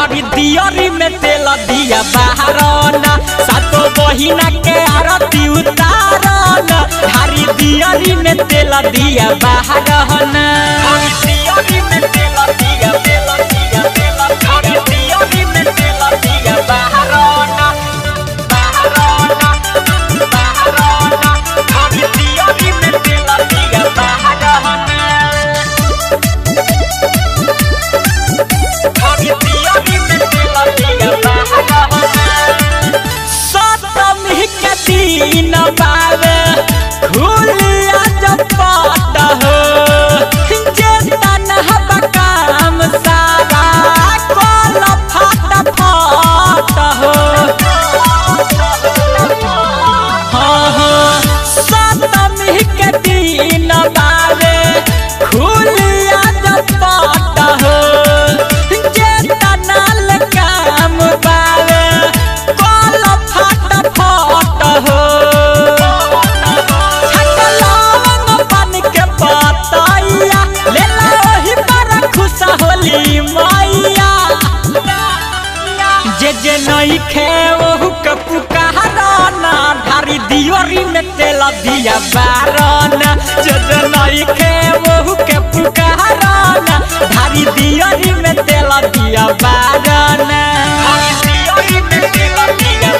घड़ी दियरी में तेल दिया बहारना सातो बहिना के आरती उतारना घड़ी दियरी में तेल दिया बहारना दियरी में तेल दिया घड़ी दियरी में तेल दिया बहारना घड़ी दियरी में तेल दिया बहारना सप्तमी के दिन बावे खुलिया जब पट हो जेतन हब काम सारा कोल फट फट हो सप्तमी के दिन बावे खुलिया जब पट हो जे नहीं खे ओहु के पुकारना ढारी दियोरी में तेल दिया बारना जे नहीं खे ओहु के पुकारना ढारी दियोरी में तेल दिया बारना दियोरी में तेल दिया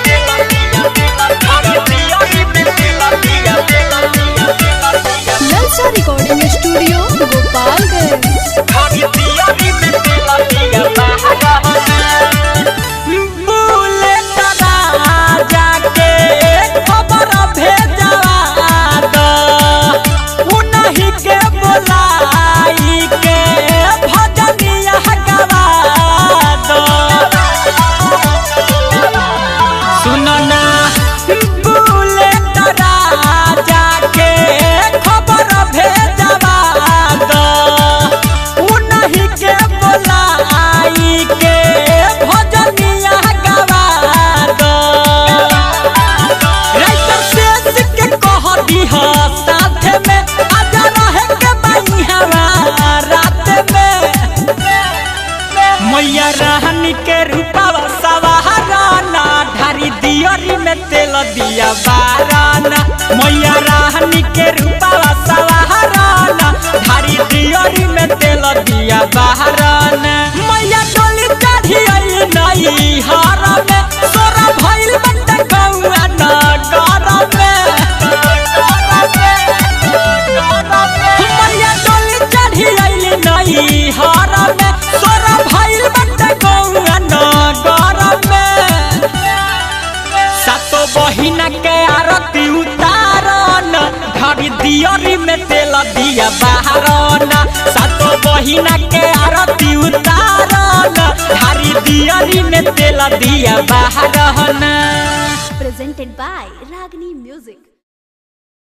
ढारी दियोरी में तेल दिया ललचा रिकॉर्डिंग स्टूडियो गोपालगंज ढारी दियोरी में तेल दिया बारना मैया रानी के रूपवा सवारना ढारी दियोरी में तेल दिया बारना मैया रानी के रूपवा सवारना ढारी दियोरी में तेल दिया बारना मैया डोली चढ़ी आई नई हर में सोरा भइल बटे गौआ नगर में मैया डोली चढ़ी आई नई हर में सोरा भइल बटे गौआ नगर में सातो बहिना के आरती उतारना घड़ी दियोरी में तेल दिया बहारना सातो बहिना के आरती उतारना घड़ी दियोरी में तेल दिया बहारना presented by Ragini Music।